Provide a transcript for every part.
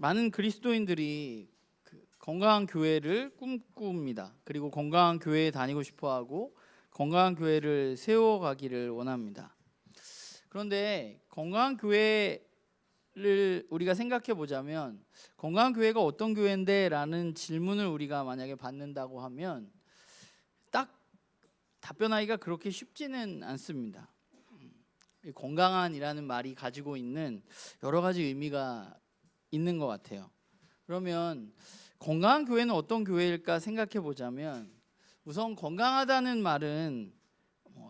많은 그리스도인들이 건강한 교회를 꿈꿉니다. 그리고 건강한 교회에 다니고 싶어하고 건강한 교회를 세워가기를 원합니다. 그런데 건강한 교회를 우리가 생각해 보자면 건강한 교회가 어떤 교회인데? 라는 질문을 우리가 만약에 받는다고 하면 딱 답변하기가 그렇게 쉽지는 않습니다. 건강한이라는 말이 가지고 있는 여러 가지 의미가 있는 것 같아요. 그러면 건강한 교회는 어떤 교회일까 생각해 보자면 우선 건강하다는 말은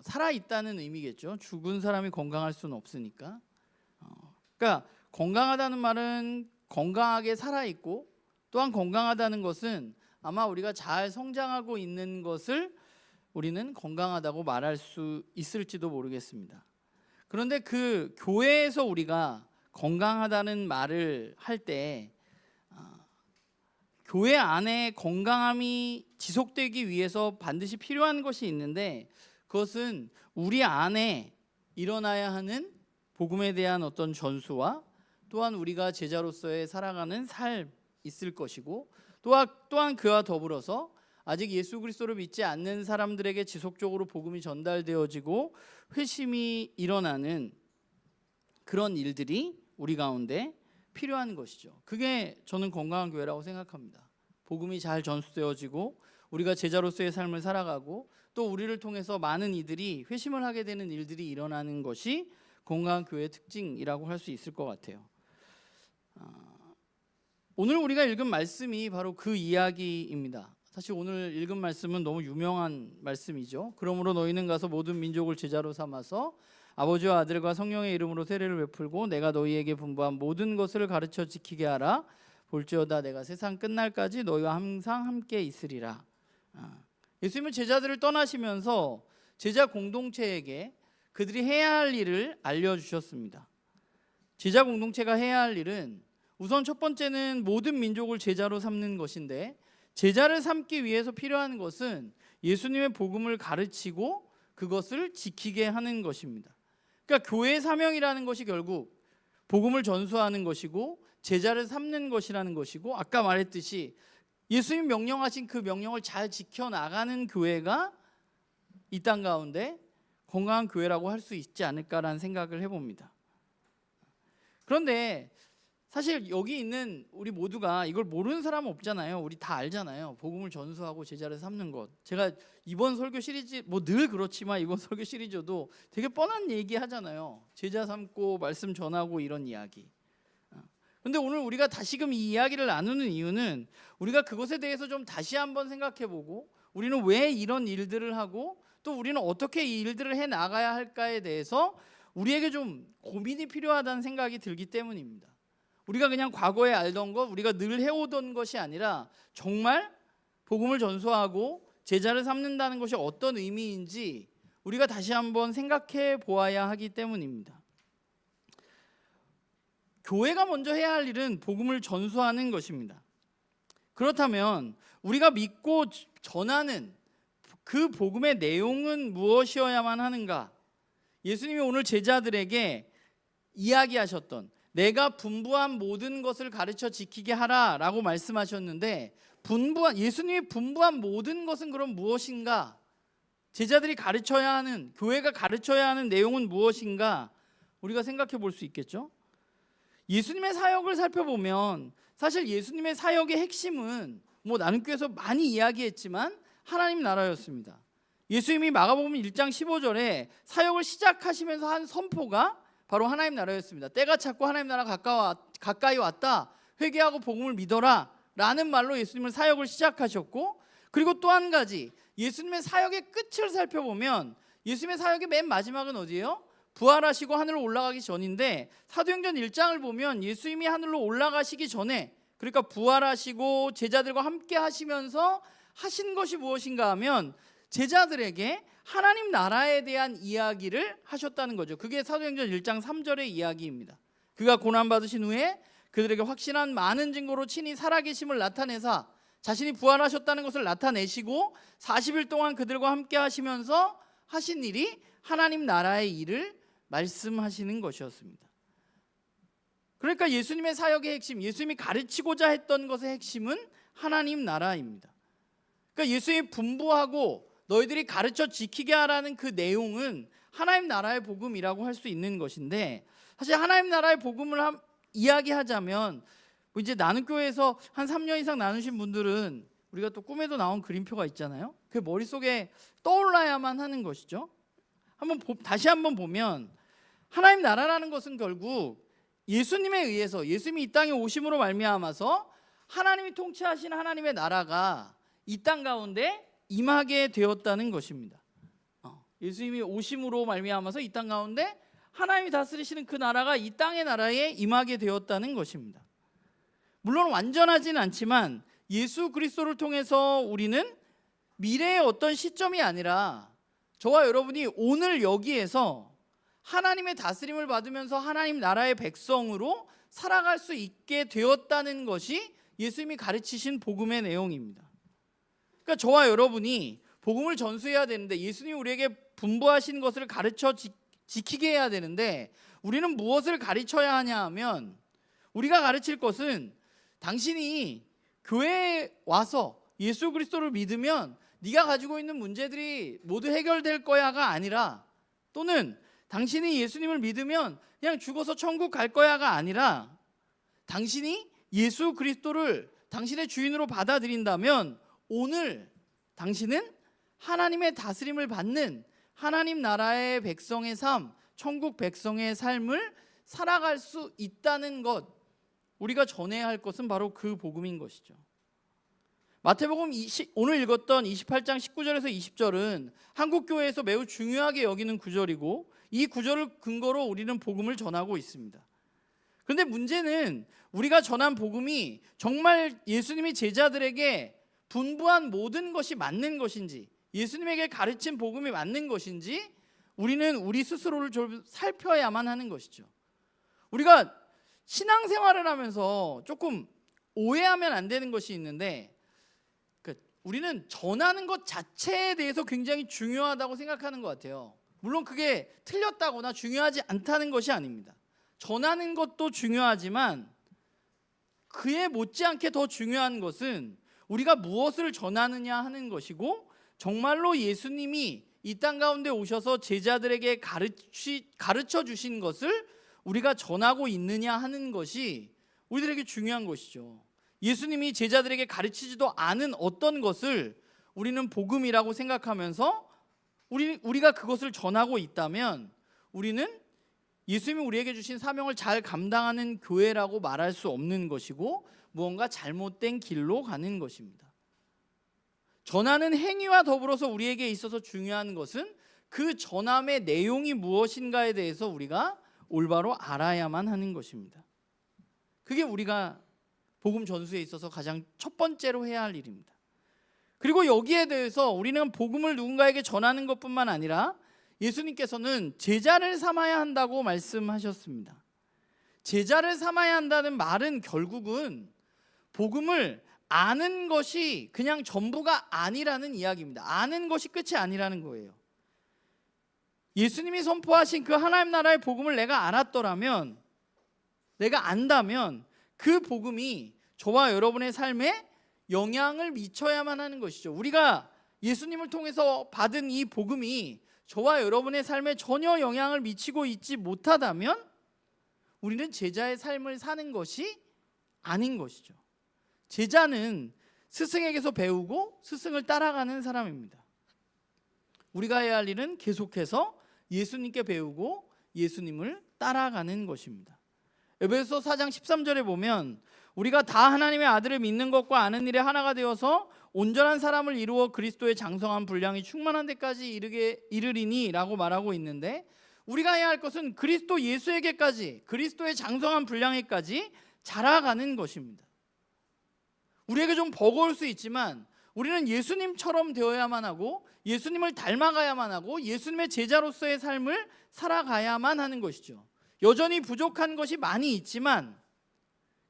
살아있다는 의미겠죠. 죽은 사람이 건강할 수는 없으니까. 그러니까 건강하다는 말은 건강하게 살아있고, 또한 건강하다는 것은 아마 우리가 잘 성장하고 있는 것을 우리는 건강하다고 말할 수 있을지도 모르겠습니다. 그런데 그 교회에서 우리가 건강하다는 말을 할 때 교회 안에 건강함이 지속되기 위해서 반드시 필요한 것이 있는데, 그것은 우리 안에 일어나야 하는 복음에 대한 어떤 전수와 또한 우리가 제자로서의 살아가는 삶 있을 것이고, 또한 그와 더불어서 아직 예수 그리스도를 믿지 않는 사람들에게 지속적으로 복음이 전달되어지고 회심이 일어나는 그런 일들이 우리 가운데 필요한 것이죠. 그게 저는 건강한 교회라고 생각합니다. 복음이 잘 전수되어지고 우리가 제자로서의 삶을 살아가고 또 우리를 통해서 많은 이들이 회심을 하게 되는 일들이 일어나는 것이 건강한 교회의 특징이라고 할 수 있을 것 같아요. 오늘 우리가 읽은 말씀이 바로 그 이야기입니다. 사실 오늘 읽은 말씀은 너무 유명한 말씀이죠. 그러므로 너희는 가서 모든 민족을 제자로 삼아서 아버지와 아들과 성령의 이름으로 세례를 베풀고 내가 너희에게 분부한 모든 것을 가르쳐 지키게 하라. 볼지어다 내가 세상 끝날까지 너희와 항상 함께 있으리라. 예수님은 제자들을 떠나시면서 제자 공동체에게 그들이 해야 할 일을 알려주셨습니다. 제자 공동체가 해야 할 일은 우선 첫 번째는 모든 민족을 제자로 삼는 것인데, 제자를 삼기 위해서 필요한 것은 예수님의 복음을 가르치고 그것을 지키게 하는 것입니다. 그러니까 교회의 사명이라는 것이 결국 복음을 전수하는 것이고 제자를 삼는 것이라는 것이고, 아까 말했듯이 예수님 명령하신 그 명령을 잘 지켜나가는 교회가 이 땅 가운데 건강한 교회라고 할 수 있지 않을까라는 생각을 해봅니다. 그런데 사실 여기 있는 우리 모두가 이걸 모르는 사람은 없잖아요. 우리 다 알잖아요. 복음을 전수하고 제자를 삼는 것. 제가 이번 설교 시리즈 늘 그렇지만 이번 설교 시리즈도 되게 뻔한 얘기 하잖아요. 제자 삼고 말씀 전하고 이런 이야기. 근데 오늘 우리가 다시금 이 이야기를 나누는 이유는 우리가 그것에 대해서 좀 다시 한번 생각해보고 우리는 왜 이런 일들을 하고 또 우리는 어떻게 이 일들을 해 나가야 할까에 대해서 우리에게 좀 고민이 필요하다는 생각이 들기 때문입니다. 우리가 그냥 과거에 알던 것, 우리가 늘 해오던 것이 아니라 정말 복음을 전수하고 제자를 삼는다는 것이 어떤 의미인지 우리가 다시 한번 생각해 보아야 하기 때문입니다. 교회가 먼저 해야 할 일은 복음을 전수하는 것입니다. 그렇다면 우리가 믿고 전하는 그 복음의 내용은 무엇이어야만 하는가? 예수님이 오늘 제자들에게 이야기하셨던 내가 분부한 모든 것을 가르쳐 지키게 하라 라고 말씀하셨는데, 예수님이 분부한 모든 것은 그럼 무엇인가? 제자들이 가르쳐야 하는, 교회가 가르쳐야 하는 내용은 무엇인가? 우리가 생각해 볼 수 있겠죠? 예수님의 사역을 살펴보면 사실 예수님의 사역의 핵심은 나눔교회에서 많이 이야기했지만 하나님 나라였습니다. 예수님이 마가복음 1장 15절에 사역을 시작하시면서 한 선포가 바로 하나님 나라였습니다. 때가 찼고 하나님 나라 가까이 왔다. 회개하고 복음을 믿어라 라는 말로 예수님은 사역을 시작하셨고, 그리고 또 한 가지 예수님의 사역의 끝을 살펴보면 예수님의 사역의 맨 마지막은 어디예요? 부활하시고 하늘로 올라가기 전인데, 사도행전 1장을 보면 예수님이 하늘로 올라가시기 전에, 그러니까 부활하시고 제자들과 함께 하시면서 하신 것이 무엇인가 하면 제자들에게 하나님 나라에 대한 이야기를 하셨다는 거죠. 그게 사도행전 1장 3절의 이야기입니다. 그가 고난받으신 후에 그들에게 확신한 많은 증거로 친히 살아계심을 나타내사 자신이 부활하셨다는 것을 나타내시고 40일 동안 그들과 함께 하시면서 하신 일이 하나님 나라의 일을 말씀하시는 것이었습니다. 그러니까 예수님의 사역의 핵심, 예수님이 가르치고자 했던 것의 핵심은 하나님 나라입니다. 그러니까 예수님이 분부하고 너희들이 가르쳐 지키게 하라는 그 내용은 하나님 나라의 복음이라고 할 수 있는 것인데, 사실 하나님 나라의 복음을 이야기하자면 이제 나눔교회에서 한 3년 이상 나누신 분들은 우리가 또 꿈에도 나온 그림표가 있잖아요. 그 머릿속에 떠올라야만 하는 것이죠. 다시 한번 보면 하나님 나라라는 것은 결국 예수님에 의해서, 예수님이 이 땅에 오심으로 말미암아서 하나님이 통치하신 하나님의 나라가 이 땅 가운데 임하게 되었다는 것입니다. 예수님이 오심으로 말미암아서 이 땅 가운데 하나님이 다스리시는 그 나라가 이 땅의 나라에 임하게 되었다는 것입니다. 물론 완전하지는 않지만 예수 그리스도를 통해서 우리는 미래의 어떤 시점이 아니라 저와 여러분이 오늘 여기에서 하나님의 다스림을 받으면서 하나님 나라의 백성으로 살아갈 수 있게 되었다는 것이 예수님이 가르치신 복음의 내용입니다. 그러니까 저와 여러분이 복음을 전수해야 되는데, 예수님이 우리에게 분부하신 것을 가르쳐 지키게 해야 되는데, 우리는 무엇을 가르쳐야 하냐 하면, 우리가 가르칠 것은 당신이 교회에 와서 예수 그리스도를 믿으면 네가 가지고 있는 문제들이 모두 해결될 거야가 아니라, 또는 당신이 예수님을 믿으면 그냥 죽어서 천국 갈 거야가 아니라, 당신이 예수 그리스도를 당신의 주인으로 받아들인다면 오늘 당신은 하나님의 다스림을 받는 하나님 나라의 백성의 삶, 천국 백성의 삶을 살아갈 수 있다는 것, 우리가 전해야 할 것은 바로 그 복음인 것이죠. 마태복음 오늘 읽었던 28장 19절에서 20절은 한국교회에서 매우 중요하게 여기는 구절이고, 이 구절을 근거로 우리는 복음을 전하고 있습니다. 그런데 문제는 우리가 전한 복음이 정말 예수님이 제자들에게 분부한 모든 것이 맞는 것인지, 예수님에게 가르친 복음이 맞는 것인지, 우리는 우리 스스로를 좀 살펴야만 하는 것이죠. 우리가 신앙생활을 하면서 조금 오해하면 안 되는 것이 있는데, 우리는 전하는 것 자체에 대해서 굉장히 중요하다고 생각하는 것 같아요. 물론 그게 틀렸다거나 중요하지 않다는 것이 아닙니다. 전하는 것도 중요하지만 그에 못지않게 더 중요한 것은 우리가 무엇을 전하느냐 하는 것이고, 정말로 예수님이 이 땅 가운데 오셔서 제자들에게 가르쳐 주신 것을 우리가 전하고 있느냐 하는 것이 우리들에게 중요한 것이죠. 예수님이 제자들에게 가르치지도 않은 어떤 것을 우리는 복음이라고 생각하면서 우리가 그것을 전하고 있다면, 우리는 예수님이 우리에게 주신 사명을 잘 감당하는 교회라고 말할 수 없는 것이고, 무언가 잘못된 길로 가는 것입니다. 전하는 행위와 더불어서 우리에게 있어서 중요한 것은 그 전함의 내용이 무엇인가에 대해서 우리가 올바로 알아야만 하는 것입니다. 그게 우리가 복음 전수에 있어서 가장 첫 번째로 해야 할 일입니다. 그리고 여기에 대해서 우리는 복음을 누군가에게 전하는 것뿐만 아니라 예수님께서는 제자를 삼아야 한다고 말씀하셨습니다. 제자를 삼아야 한다는 말은 결국은 복음을 아는 것이 그냥 전부가 아니라는 이야기입니다. 아는 것이 끝이 아니라는 거예요. 예수님이 선포하신 그 하나님 나라의 복음을 내가 알았더라면, 내가 안다면 그 복음이 저와 여러분의 삶에 영향을 미쳐야만 하는 것이죠. 우리가 예수님을 통해서 받은 이 복음이 저와 여러분의 삶에 전혀 영향을 미치고 있지 못하다면 우리는 제자의 삶을 사는 것이 아닌 것이죠. 제자는 스승에게서 배우고 스승을 따라가는 사람입니다. 우리가 해야 할 일은 계속해서 예수님께 배우고 예수님을 따라가는 것입니다. 에베소 4장 13절에 보면 우리가 다 하나님의 아들을 믿는 것과 아는 일에 하나가 되어서 온전한 사람을 이루어 그리스도의 장성한 분량이 충만한 데까지 이르리니 라고 말하고 있는데, 우리가 해야 할 것은 그리스도 예수에게까지, 그리스도의 장성한 분량에까지 자라가는 것입니다. 우리에게 좀 버거울 수 있지만 우리는 예수님처럼 되어야만 하고 예수님을 닮아가야만 하고 예수님의 제자로서의 삶을 살아가야만 하는 것이죠. 여전히 부족한 것이 많이 있지만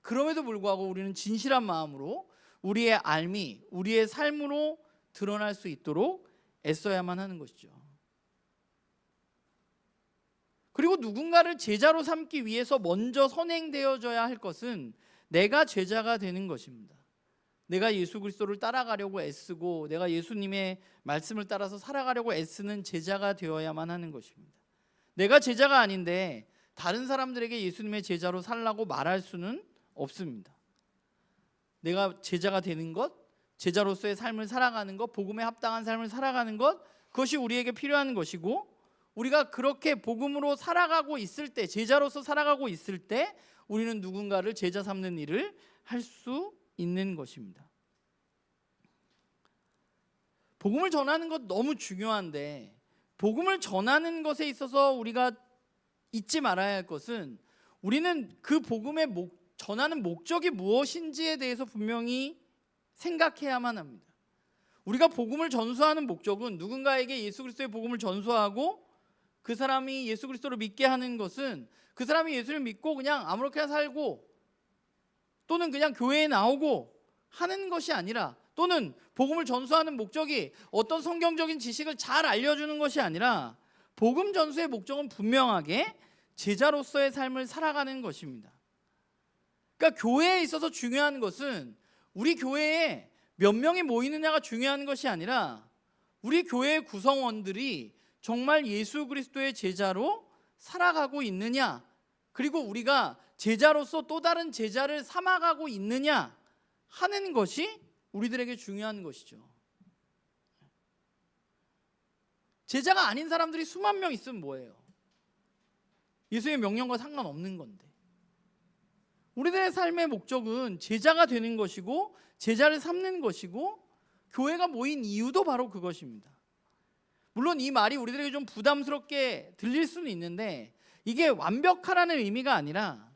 그럼에도 불구하고 우리는 진실한 마음으로 우리의 삶이 우리의 삶으로 드러날 수 있도록 애써야만 하는 것이죠. 그리고 누군가를 제자로 삼기 위해서 먼저 선행되어져야 할 것은 내가 제자가 되는 것입니다. 내가 예수 그리스도를 따라가려고 애쓰고 내가 예수님의 말씀을 따라서 살아가려고 애쓰는 제자가 되어야만 하는 것입니다. 내가 제자가 아닌데 다른 사람들에게 예수님의 제자로 살라고 말할 수는 없습니다. 내가 제자가 되는 것, 제자로서의 삶을 살아가는 것, 복음에 합당한 삶을 살아가는 것, 그것이 우리에게 필요한 것이고, 우리가 그렇게 복음으로 살아가고 있을 때, 제자로서 살아가고 있을 때 우리는 누군가를 제자 삼는 일을 할 수 있는 것입니다. 복음을 전하는 것 너무 중요한데, 복음을 전하는 것에 있어서 우리가 잊지 말아야 할 것은, 우리는 그 복음의 전하는 목적이 무엇인지에 대해서 분명히 생각해야만 합니다. 우리가 복음을 전수하는 목적은 누군가에게 예수 그리스도의 복음을 전수하고 그 사람이 예수 그리스도를 믿게 하는 것은, 그 사람이 예수를 믿고 그냥 아무렇게나 살고 또는 그냥 교회에 나오고 하는 것이 아니라, 또는 복음을 전수하는 목적이 어떤 성경적인 지식을 잘 알려주는 것이 아니라, 복음 전수의 목적은 분명하게 제자로서의 삶을 살아가는 것입니다. 그러니까 교회에 있어서 중요한 것은 우리 교회에 몇 명이 모이느냐가 중요한 것이 아니라, 우리 교회의 구성원들이 정말 예수 그리스도의 제자로 살아가고 있느냐, 그리고 우리가 제자로서 또 다른 제자를 삼아가고 있느냐 하는 것이 우리들에게 중요한 것이죠. 제자가 아닌 사람들이 수만 명 있으면 뭐예요? 예수의 명령과 상관없는 건데. 우리들의 삶의 목적은 제자가 되는 것이고 제자를 삼는 것이고, 교회가 모인 이유도 바로 그것입니다. 물론 이 말이 우리들에게 좀 부담스럽게 들릴 수는 있는데, 이게 완벽하라는 의미가 아니라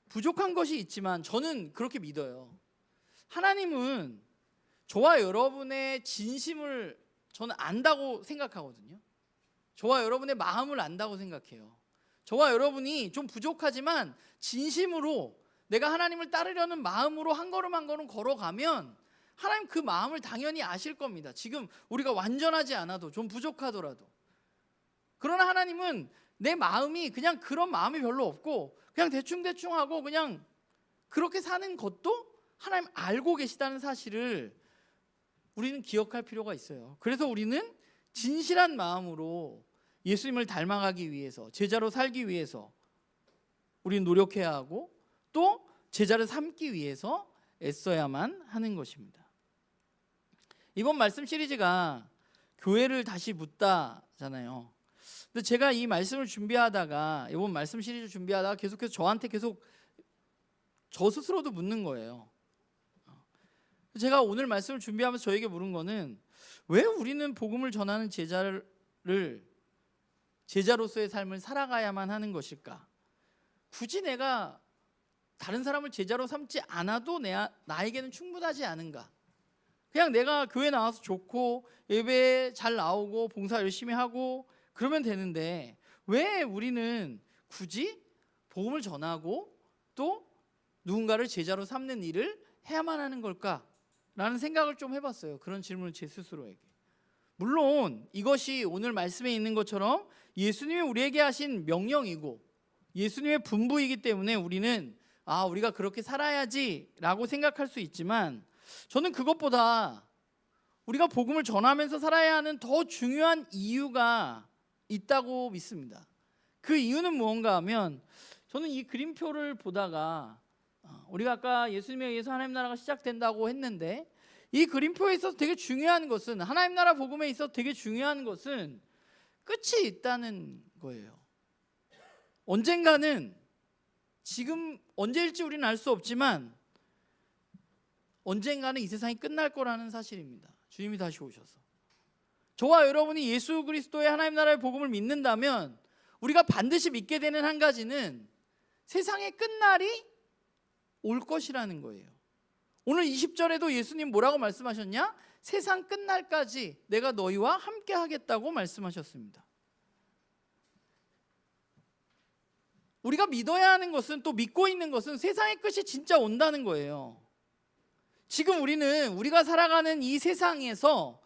부족한 것이 있지만 저는 그렇게 믿어요. 하나님은 저와 여러분의 진심을 저는 안다고 생각하거든요. 저와 여러분의 마음을 안다고 생각해요. 저와 여러분이 좀 부족하지만 진심으로 내가 하나님을 따르려는 마음으로 한 걸음 한 걸음 걸어가면 하나님 그 마음을 당연히 아실 겁니다. 지금 우리가 완전하지 않아도, 좀 부족하더라도. 그러나 하나님은 내 마음이 그냥 그런 마음이 별로 없고 그냥 대충대충 하고 그냥 그렇게 사는 것도 하나님 알고 계시다는 사실을 우리는 기억할 필요가 있어요. 그래서 우리는 진실한 마음으로 예수님을 닮아가기 위해서, 제자로 살기 위해서 우리는 노력해야 하고, 또 제자를 삼기 위해서 애써야만 하는 것입니다. 이번 말씀 시리즈가 교회를 다시 묻다잖아요. 근데 제가 이 말씀을 준비하다가, 이번 말씀 시리즈 준비하다가 계속해서 저한테 계속 저 스스로도 묻는 거예요. 제가 오늘 말씀을 준비하면서 저에게 물은 거는, 왜 우리는 복음을 전하는 제자로서의 삶을 살아가야만 하는 것일까? 굳이 내가 다른 사람을 제자로 삼지 않아도 나에게는 충분하지 않은가? 그냥 내가 교회 나와서 좋고 예배에 잘 나오고 봉사 열심히 하고 그러면 되는데, 왜 우리는 굳이 복음을 전하고 또 누군가를 제자로 삼는 일을 해야만 하는 걸까? 라는 생각을 좀 해봤어요. 그런 질문을 제 스스로에게. 물론 이것이 오늘 말씀에 있는 것처럼 예수님이 우리에게 하신 명령이고 예수님의 분부이기 때문에 우리는 우리가 그렇게 살아야지 라고 생각할 수 있지만, 저는 그것보다 우리가 복음을 전하면서 살아야 하는 더 중요한 이유가 있다고 믿습니다. 그 이유는 무언가 하면, 저는 이 그림표를 보다가 우리가 아까 예수님에 의해서 하나님 나라가 시작된다고 했는데, 이 그림표에 있어서 되게 중요한 것은, 하나님 나라 복음에 있어서 되게 중요한 것은 끝이 있다는 거예요. 언젠가는, 지금 언제일지 우리는 알 수 없지만 언젠가는 이 세상이 끝날 거라는 사실입니다. 주님이 다시 오셔서. 저와 여러분이 예수 그리스도의 하나님 나라의 복음을 믿는다면 우리가 반드시 믿게 되는 한 가지는 세상의 끝날이 올 것이라는 거예요. 오늘 20절에도 예수님 뭐라고 말씀하셨냐? 세상 끝날까지 내가 너희와 함께 하겠다고 말씀하셨습니다. 우리가 믿어야 하는 것은, 또 믿고 있는 것은 세상의 끝이 진짜 온다는 거예요. 지금 우리가 살아가는 이 세상에서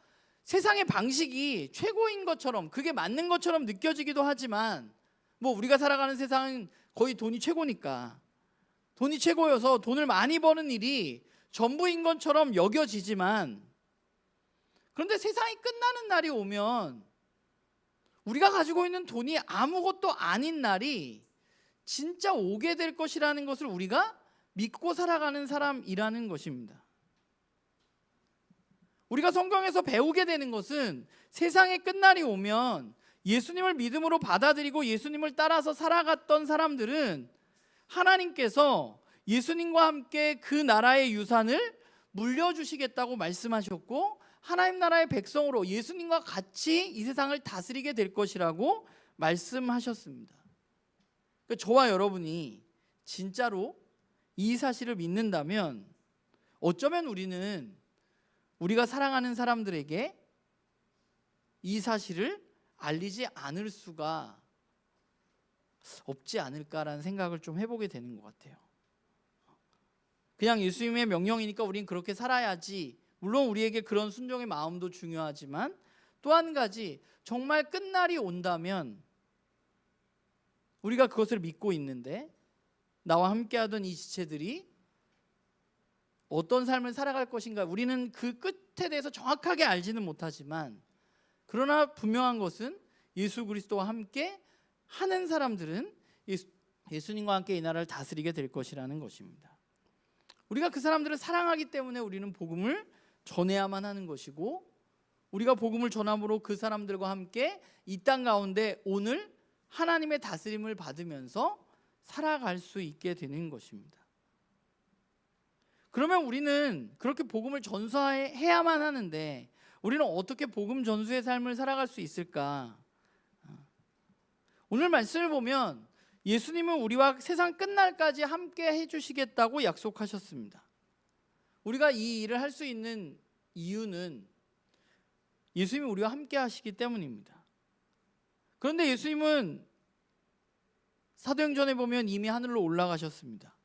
세상의 방식이 최고인 것처럼, 그게 맞는 것처럼 느껴지기도 하지만, 뭐 우리가 살아가는 세상은 거의 돈이 최고니까, 돈이 최고여서 돈을 많이 버는 일이 전부인 것처럼 여겨지지만, 그런데 세상이 끝나는 날이 오면 우리가 가지고 있는 돈이 아무것도 아닌 날이 진짜 오게 될 것이라는 것을 우리가 믿고 살아가는 사람이라는 것입니다. 우리가 성경에서 배우게 되는 것은 세상의 끝날이 오면 예수님을 믿음으로 받아들이고 예수님을 따라서 살아갔던 사람들은 하나님께서 예수님과 함께 그 나라의 유산을 물려주시겠다고 말씀하셨고, 하나님 나라의 백성으로 예수님과 같이 이 세상을 다스리게 될 것이라고 말씀하셨습니다. 그러니까 저와 여러분이 진짜로 이 사실을 믿는다면 어쩌면 우리가 사랑하는 사람들에게 이 사실을 알리지 않을 수가 없지 않을까라는 생각을 좀 해보게 되는 것 같아요. 그냥 예수님의 명령이니까 우린 그렇게 살아야지, 물론 우리에게 그런 순종의 마음도 중요하지만, 또 한 가지, 정말 끝날이 온다면 우리가 그것을 믿고 있는데 나와 함께하던 이 지체들이 어떤 삶을 살아갈 것인가, 우리는 그 끝에 대해서 정확하게 알지는 못하지만, 그러나 분명한 것은 예수 그리스도와 함께 하는 사람들은 예수님과 함께 이 나라를 다스리게 될 것이라는 것입니다. 우리가 그 사람들을 사랑하기 때문에 우리는 복음을 전해야만 하는 것이고, 우리가 복음을 전함으로 그 사람들과 함께 이 땅 가운데 오늘 하나님의 다스림을 받으면서 살아갈 수 있게 되는 것입니다. 그러면 우리는 그렇게 복음을 전수해야만 하는데 우리는 어떻게 복음 전수의 삶을 살아갈 수 있을까? 오늘 말씀을 보면 예수님은 우리와 세상 끝날까지 함께 해주시겠다고 약속하셨습니다. 우리가 이 일을 할 수 있는 이유는 예수님이 우리와 함께 하시기 때문입니다. 그런데 예수님은 사도행전에 보면 이미 하늘로 올라가셨습니다.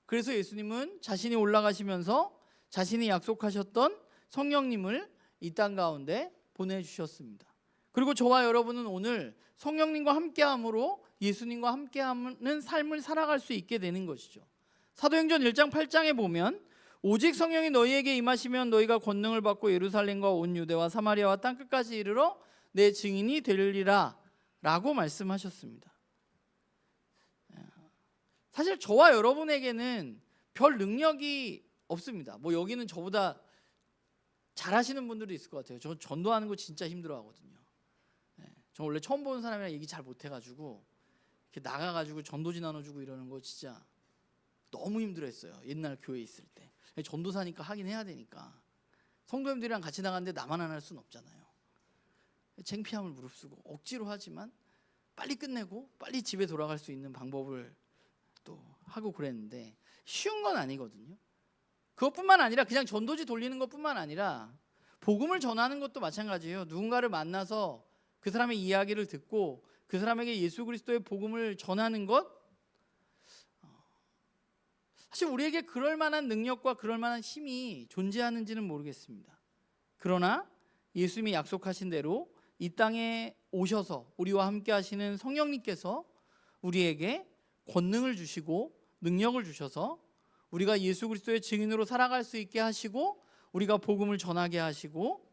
그래서 예수님은 자신이 올라가시면서 자신이 약속하셨던 성령님을 이 땅 가운데 보내주셨습니다. 그리고 저와 여러분은 오늘 성령님과 함께함으로 예수님과 함께하는 삶을 살아갈 수 있게 되는 것이죠. 사도행전 1장 8장에 보면 오직 성령이 너희에게 임하시면 너희가 권능을 받고 예루살렘과 온 유대와 사마리아와 땅끝까지 이르러 내 증인이 되리라 라고 말씀하셨습니다. 사실 저와 여러분에게는 별 능력이 없습니다. 뭐 여기는 저보다 잘하시는 분들도 있을 것 같아요. 저 전도하는 거 진짜 힘들어하거든요. 저 원래 처음 보는 사람이랑 얘기 잘 못해가지고 이렇게 나가가지고 전도지 나눠주고 이러는 거 진짜 너무 힘들어했어요. 옛날 교회에 있을 때. 전도사니까 하긴 해야 되니까. 성도님들이랑 같이 나갔는데 나만 안 할 수는 없잖아요. 창피함을 무릅쓰고 억지로 하지만 빨리 끝내고 빨리 집에 돌아갈 수 있는 방법을 또 하고 그랬는데 쉬운 건 아니거든요. 그것뿐만 아니라 그냥 전도지 돌리는 것뿐만 아니라 복음을 전하는 것도 마찬가지예요. 누군가를 만나서 그 사람의 이야기를 듣고 그 사람에게 예수 그리스도의 복음을 전하는 것, 사실 우리에게 그럴 만한 능력과 그럴 만한 힘이 존재하는지는 모르겠습니다. 그러나 예수님이 약속하신 대로 이 땅에 오셔서 우리와 함께 하시는 성령님께서 우리에게 권능을 주시고 능력을 주셔서 우리가 예수 그리스도의 증인으로 살아갈 수 있게 하시고, 우리가 복음을 전하게 하시고,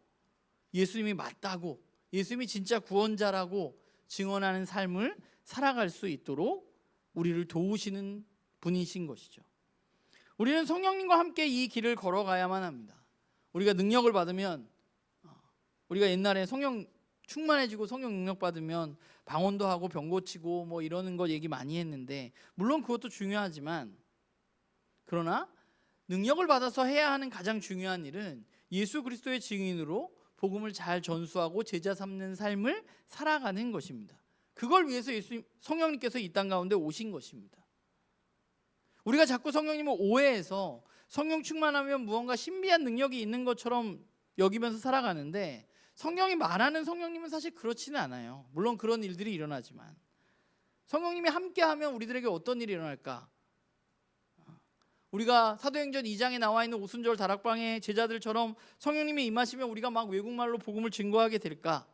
예수님이 맞다고, 예수님이 진짜 구원자라고 증언하는 삶을 살아갈 수 있도록 우리를 도우시는 분이신 것이죠. 우리는 성령님과 함께 이 길을 걸어가야만 합니다. 우리가 능력을 받으면, 우리가 옛날에 성령 충만해지고 성령 능력 받으면 방언도 하고 병 고치고 뭐 이러는 거 얘기 많이 했는데, 물론 그것도 중요하지만, 그러나 능력을 받아서 해야 하는 가장 중요한 일은 예수 그리스도의 증인으로 복음을 잘 전수하고 제자 삼는 삶을 살아가는 것입니다. 그걸 위해서 성령님께서 이 땅 가운데 오신 것입니다. 우리가 자꾸 성령님을 오해해서 성령 충만하면 무언가 신비한 능력이 있는 것처럼 여기면서 살아가는데, 성령이 말하는 성령님은 사실 그렇지는 않아요. 물론 그런 일들이 일어나지만 성령님이 함께하면 우리들에게 어떤 일이 일어날까? 우리가 사도행전 2장에 나와 있는 오순절 다락방의 제자들처럼 성령님이 임하시면 우리가 막 외국말로 복음을 증거하게 될까?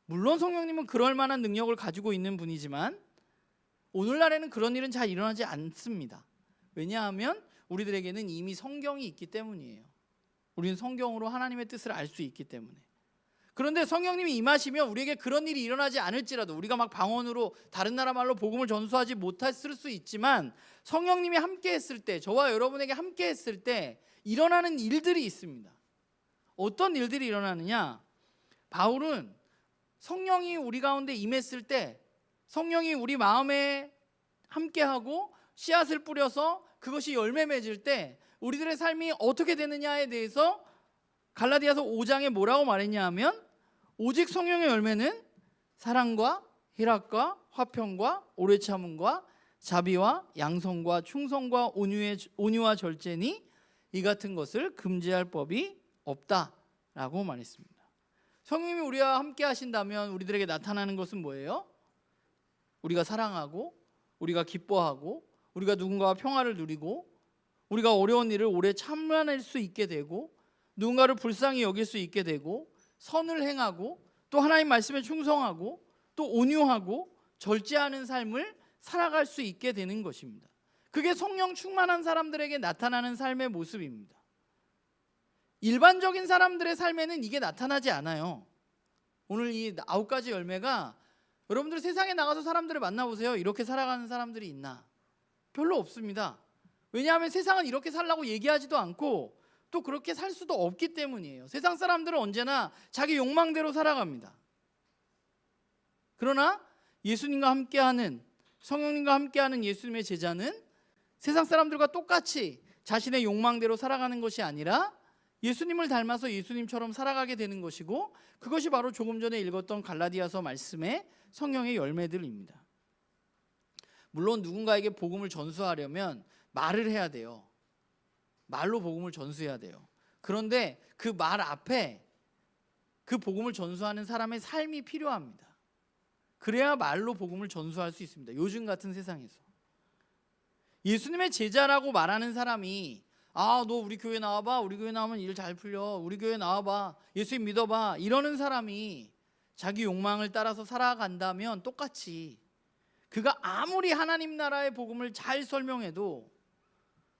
물론 성령님은 그럴 만한 능력을 가지고 있는 분이지만 오늘날에는 그런 일은 잘 일어나지 않습니다. 왜냐하면 우리들에게는 이미 성경이 있기 때문이에요. 우리는 성경으로 하나님의 뜻을 알 수 있기 때문에. 그런데 성령님이 임하시면 우리에게 그런 일이 일어나지 않을지라도, 우리가 막 방언으로 다른 나라 말로 복음을 전수하지 못했을 수 있지만 성령님이 함께 했을 때, 저와 여러분에게 함께 했을 때 일어나는 일들이 있습니다. 어떤 일들이 일어나느냐? 바울은 성령이 우리 가운데 임했을 때, 성령이 우리 마음에 함께하고 씨앗을 뿌려서 그것이 열매 맺을 때 우리들의 삶이 어떻게 되느냐에 대해서 갈라디아서 5장에 뭐라고 말했냐 하면, 오직 성령의 열매는 사랑과 희락과 화평과 오래 참음과 자비와 양성과 충성과 온유와 절제니 이 같은 것을 금지할 법이 없다라고 말했습니다. 성령님이 우리와 함께 하신다면 우리들에게 나타나는 것은 뭐예요? 우리가 사랑하고, 우리가 기뻐하고, 우리가 누군가와 평화를 누리고, 우리가 어려운 일을 오래 참아낼 수 있게 되고, 누군가를 불쌍히 여길 수 있게 되고, 선을 행하고, 또 하나님 말씀에 충성하고, 또 온유하고 절제하는 삶을 살아갈 수 있게 되는 것입니다. 그게 성령 충만한 사람들에게 나타나는 삶의 모습입니다. 일반적인 사람들의 삶에는 이게 나타나지 않아요. 오늘 이 9가지 열매가, 여러분들 세상에 나가서 사람들을 만나보세요. 이렇게 살아가는 사람들이 있나? 별로 없습니다. 왜냐하면 세상은 이렇게 살라고 얘기하지도 않고 또 그렇게 살 수도 없기 때문이에요. 세상 사람들은 언제나 자기 욕망대로 살아갑니다. 그러나 예수님과 함께하는, 성령님과 함께하는 예수님의 제자는 세상 사람들과 똑같이 자신의 욕망대로 살아가는 것이 아니라 예수님을 닮아서 예수님처럼 살아가게 되는 것이고, 그것이 바로 조금 전에 읽었던 갈라디아서 말씀의 성령의 열매들입니다. 물론 누군가에게 복음을 전수하려면 말을 해야 돼요. 말로 복음을 전수해야 돼요. 그런데 그 말 앞에 그 복음을 전수하는 사람의 삶이 필요합니다. 그래야 말로 복음을 전수할 수 있습니다. 요즘 같은 세상에서. 예수님의 제자라고 말하는 사람이, 너 우리 교회 나와봐, 우리 교회 나오면 일 잘 풀려, 우리 교회 나와봐, 예수님 믿어봐, 이러는 사람이 자기 욕망을 따라서 살아간다면 똑같이 그가 아무리 하나님 나라의 복음을 잘 설명해도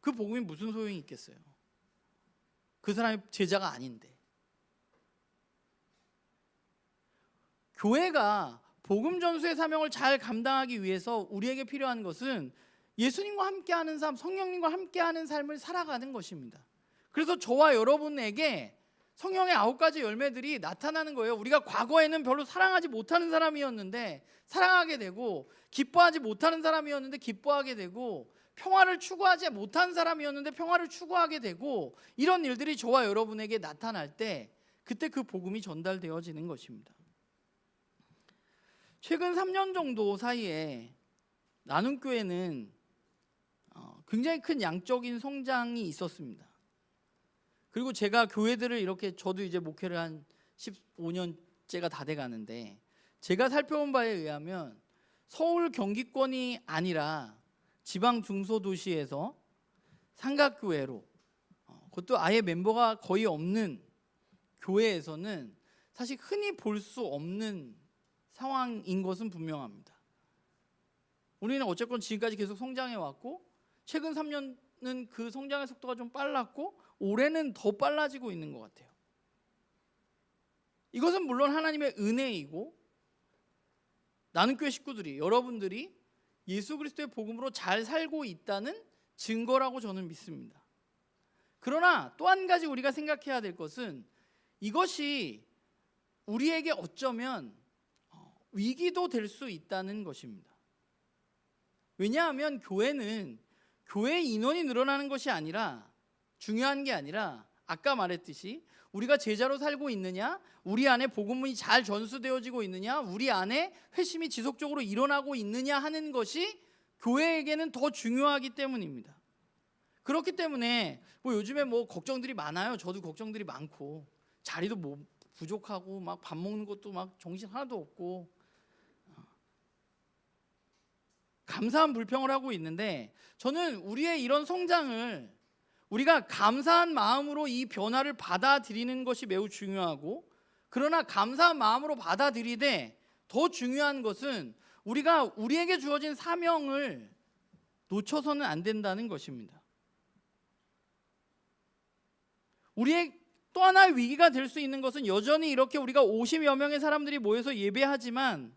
그 복음이 무슨 소용이 있겠어요? 그 사람이 제자가 아닌데. 교회가 복음 전수의 사명을 잘 감당하기 위해서 우리에게 필요한 것은 예수님과 함께하는 삶, 성령님과 함께하는 삶을 살아가는 것입니다. 그래서 저와 여러분에게 성령의 9가지 열매들이 나타나는 거예요. 우리가 과거에는 별로 사랑하지 못하는 사람이었는데 사랑하게 되고, 기뻐하지 못하는 사람이었는데 기뻐하게 되고, 평화를 추구하지 못한 사람이었는데 평화를 추구하게 되고, 이런 일들이 저와 여러분에게 나타날 때 그때 그 복음이 전달되어지는 것입니다. 최근 3년 정도 사이에 나눔교회는 굉장히 큰 양적인 성장이 있었습니다. 그리고 제가 교회들을 이렇게, 저도 이제 목회를 한 15년째가 다 돼가는데, 제가 살펴본 바에 의하면 서울 경기권이 아니라 지방 중소도시에서 삼각교회로, 그것도 아예 멤버가 거의 없는 교회에서는 사실 흔히 볼 수 없는 상황인 것은 분명합니다. 우리는 어쨌건 지금까지 계속 성장해 왔고, 최근 3년은 그 성장의 속도가 좀 빨랐고, 올해는 더 빨라지고 있는 것 같아요. 이것은 물론 하나님의 은혜이고, 나눔교회 식구들이, 여러분들이 예수 그리스도의 복음으로 잘 살고 있다는 증거라고 저는 믿습니다. 그러나 또 한 가지 우리가 생각해야 될 것은, 이것이 우리에게 어쩌면 위기도 될 수 있다는 것입니다. 왜냐하면 교회는 교회 인원이 늘어나는 것이 아니라, 중요한 게 아니라, 아까 말했듯이 우리가 제자로 살고 있느냐, 우리 안에 복음이 잘 전수되어지고 있느냐, 우리 안에 회심이 지속적으로 일어나고 있느냐 하는 것이 교회에게는 더 중요하기 때문입니다. 그렇기 때문에 요즘에 걱정들이 많아요. 저도 걱정들이 많고, 자리도 부족하고, 막 밥 먹는 것도 막 정신 하나도 없고, 감사한 불평을 하고 있는데, 저는 우리의 이런 성장을 우리가 감사한 마음으로 이 변화를 받아들이는 것이 매우 중요하고, 그러나 감사한 마음으로 받아들이되 더 중요한 것은 우리가 우리에게 주어진 사명을 놓쳐서는 안 된다는 것입니다. 우리의 또 하나의 위기가 될 수 있는 것은 여전히 이렇게 우리가 50여 명의 사람들이 모여서 예배하지만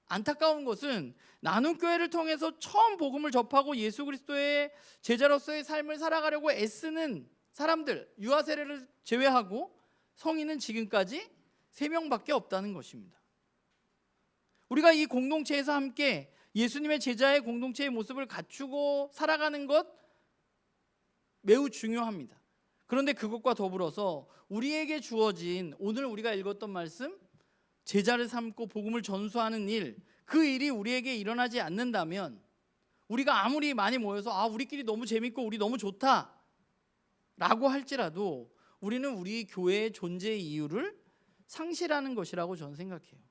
안타까운 것은 나눔교회를 통해서 처음 복음을 접하고 예수 그리스도의 제자로서의 삶을 살아가려고 애쓰는 사람들, 유아 세례를 제외하고 성인은 지금까지 3명밖에 없다는 것입니다. 우리가 이 공동체에서 함께 예수님의 제자의 공동체의 모습을 갖추고 살아가는 것 매우 중요합니다. 그런데 그것과 더불어서 우리에게 주어진 오늘 우리가 읽었던 말씀, 제자를 삼고 복음을 전수하는 일, 그 일이 우리에게 일어나지 않는다면 우리가 아무리 많이 모여서 우리끼리 너무 재밌고 우리 너무 좋다 라고 할지라도 우리는 우리 교회의 존재의 이유를 상실하는 것이라고 저는 생각해요.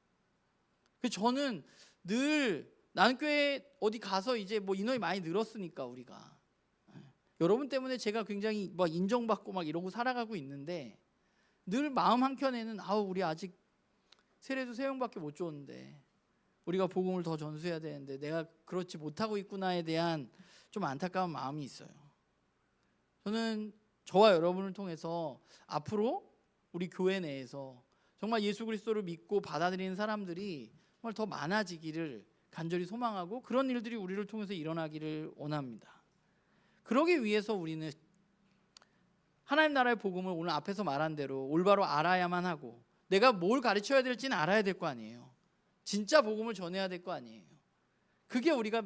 저는 늘 나는 교회 어디 가서 이제 인원이 많이 늘었으니까 우리가 여러분 때문에 제가 굉장히 인정받고 이러고 살아가고 있는데 늘 마음 한켠에는 우리 아직 세례도 3명밖에 못 줬는데 우리가 복음을 더 전수해야 되는데 내가 그렇지 못하고 있구나에 대한 좀 안타까운 마음이 있어요. 저는 저와 여러분을 통해서 앞으로 우리 교회 내에서 정말 예수 그리스도를 믿고 받아들이는 사람들이 정말 더 많아지기를 간절히 소망하고 그런 일들이 우리를 통해서 일어나기를 원합니다. 그러기 위해서 우리는 하나님 나라의 복음을 오늘 앞에서 말한 대로 올바로 알아야만 하고 내가 뭘 가르쳐야 될지는 알아야 될 거 아니에요. 진짜 복음을 전해야 될 거 아니에요. 그게 우리가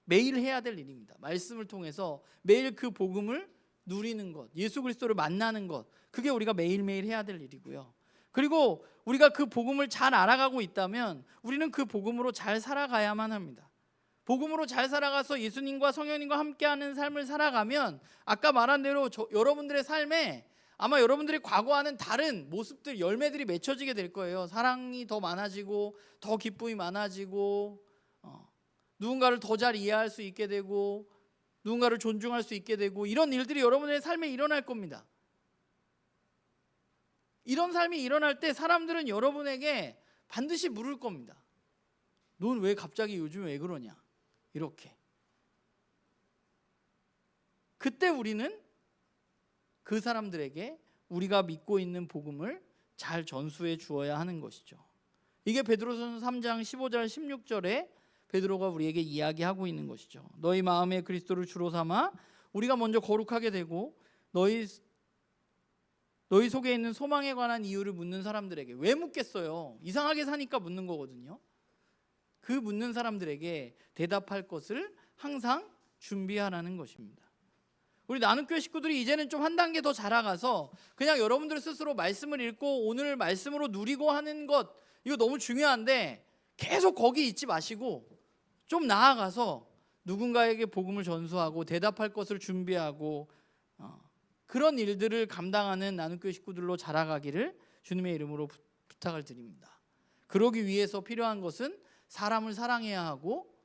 매일 해야 될 일입니다. 말씀을 통해서 매일 그 복음을 누리는 것, 예수 그리스도를 만나는 것, 그게 우리가 매일매일 해야 될 일이고요. 그리고 우리가 그 복음을 잘 알아가고 있다면 우리는 그 복음으로 잘 살아가야만 합니다. 복음으로 잘 살아가서 예수님과 성령님과 함께하는 삶을 살아가면 아까 말한 대로 여러분들의 삶에 아마 여러분들이 과거와는 다른 모습들, 열매들이 맺혀지게 될 거예요. 사랑이 더 많아지고 더 기쁨이 많아지고 누군가를 더 잘 이해할 수 있게 되고 누군가를 존중할 수 있게 되고 이런 일들이 여러분의 삶에 일어날 겁니다. 이런 삶이 일어날 때 사람들은 여러분에게 반드시 물을 겁니다. 넌 왜 갑자기 요즘 왜 그러냐? 이렇게. 그때 우리는 그 사람들에게 우리가 믿고 있는 복음을 잘 전수해 주어야 하는 것이죠. 이게 베드로전서 3장 15절 16절에 베드로가 우리에게 이야기하고 있는 것이죠. 너희 마음에 그리스도를 주로 삼아 우리가 먼저 거룩하게 되고 너희 속에 있는 소망에 관한 이유를 묻는 사람들에게 왜 묻겠어요? 이상하게 사니까 묻는 거거든요. 그 묻는 사람들에게 대답할 것을 항상 준비하라는 것입니다. 우리 나눔교회 식구들이 이제는 좀 한 단계 더 자라가서 그냥 여러분들 스스로 말씀을 읽고 오늘 말씀으로 누리고 하는 것 이거 너무 중요한데 계속 거기 있지 마시고 좀 나아가서 누군가에게 복음을 전수하고 대답할 것을 준비하고 그런 일들을 감당하는 나눔교회 식구들로 자라가기를 주님의 이름으로 부탁을 드립니다. 그러기 위해서 필요한 것은 사람을 사랑해야 하고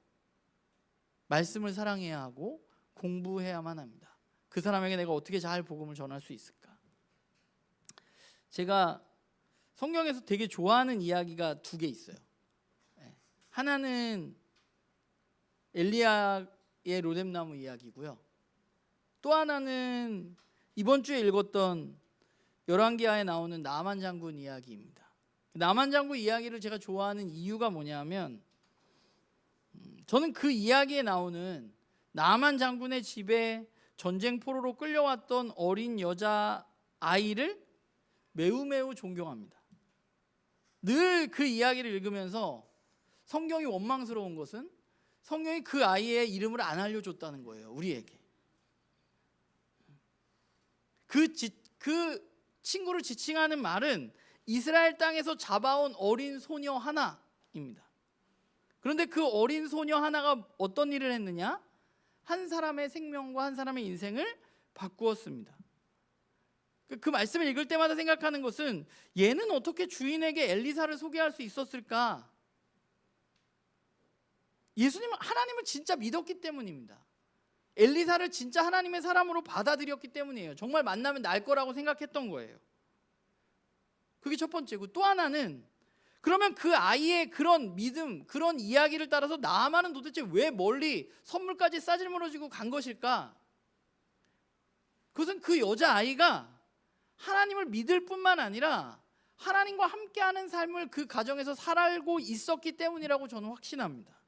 말씀을 사랑해야 하고 공부해야만 합니다. 그 사람에게 내가 어떻게 잘 복음을 전할 수 있을까? 제가 성경에서 되게 좋아하는 이야기가 2개 있어요. 하나는 엘리야의 로뎀나무 이야기고요. 또 하나는 이번 주에 읽었던 열왕기하에 나오는 나만 장군 이야기입니다. 나만 장군 이야기를 제가 좋아하는 이유가 뭐냐면 저는 그 이야기에 나오는 나만 장군의 집에 전쟁 포로로 끌려왔던 어린 여자 아이를 매우 존경합니다. 늘 그 이야기를 읽으면서 성경이 원망스러운 것은 성경이 그 아이의 이름을 안 알려줬다는 거예요. 우리에게. 그 친구를 지칭하는 말은 이스라엘 땅에서 잡아온 어린 소녀 하나입니다. 그런데 그 어린 소녀 하나가 어떤 일을 했느냐? 한 사람의 생명과 한 사람의 인생을 바꾸었습니다. 그 말씀을 읽을 때마다 생각하는 것은 얘는 어떻게 주인에게 엘리사를 소개할 수 있었을까? 예수님은 하나님을 진짜 믿었기 때문입니다. 엘리사를 진짜 하나님의 사람으로 받아들였기 때문이에요. 정말 만나면 날 거라고 생각했던 거예요. 그게 첫 번째고 또 하나는 그러면 그 아이의 그런 믿음, 그런 이야기를 따라서 나아만은 도대체 왜 멀리 선물까지 싸질머러 지고 간 것일까? 그것은 그 여자아이가 하나님을 믿을 뿐만 아니라 하나님과 함께하는 삶을 그 가정에서 살고 있었기 때문이라고 저는 확신합니다.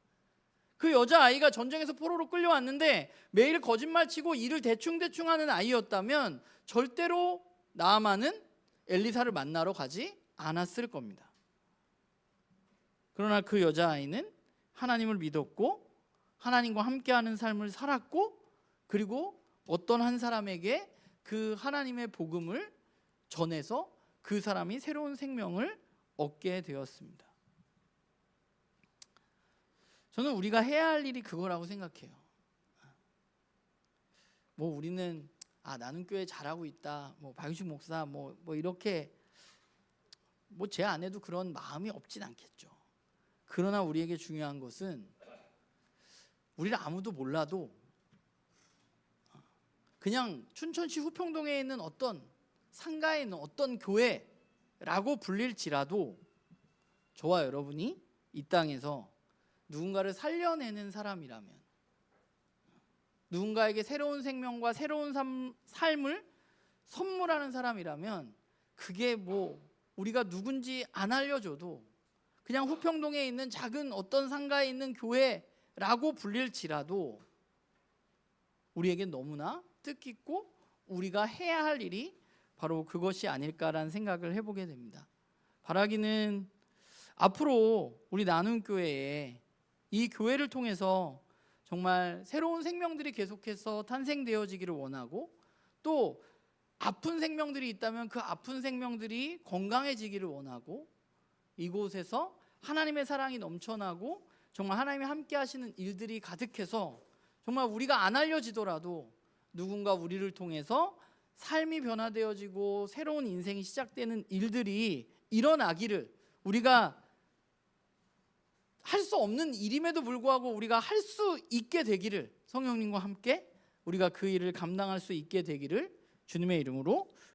그 여자아이가 전쟁에서 포로로 끌려왔는데 매일 거짓말치고 일을 대충대충 하는 아이였다면 절대로 나아만은 엘리사를 만나러 가지 않았을 겁니다. 그러나 그 여자아이는 하나님을 믿었고 하나님과 함께하는 삶을 살았고, 그리고 어떤 한 사람에게 그 하나님의 복음을 전해서 그 사람이 새로운 생명을 얻게 되었습니다. 저는 우리가 해야 할 일이 그거라고 생각해요. 뭐 우리는 나는 교회 잘하고 있다, 뭐 박유식 목사 뭐 이렇게 뭐 제 안에도 그런 마음이 없진 않겠죠. 그러나 우리에게 중요한 것은 우리를 아무도 몰라도 그냥 춘천시 후평동에 있는 어떤 상가에 있는 어떤 교회라고 불릴지라도 저와 여러분이 이 땅에서 누군가를 살려내는 사람이라면, 누군가에게 새로운 생명과 새로운 삶을 선물하는 사람이라면, 그게 뭐 우리가 누군지 안 알려줘도 그냥 후평동에 있는 작은 어떤 상가에 있는 교회라고 불릴지라도 우리에게 너무나 뜻깊고 우리가 해야 할 일이 바로 그것이 아닐까라는 생각을 해보게 됩니다. 바라기는 앞으로 우리 나눔교회에 이 교회를 통해서 정말 새로운 생명들이 계속해서 탄생되어지기를 원하고, 또 아픈 생명들이 있다면 그 아픈 생명들이 건강해지기를 원하고, 이곳에서 하나님의 사랑이 넘쳐나고 정말 하나님이 함께 하시는 일들이 가득해서 정말 우리가 안 알려지더라도 누군가 우리를 통해서 삶이 변화되어지고 새로운 인생이 시작되는 일들이 일어나기를, 우리가 할 수 없는 일임에도 불구하고 우리가 할 수 있게 되기를, 성령님과 함께 우리가 그 일을 감당할 수 있게 되기를 주님의 이름으로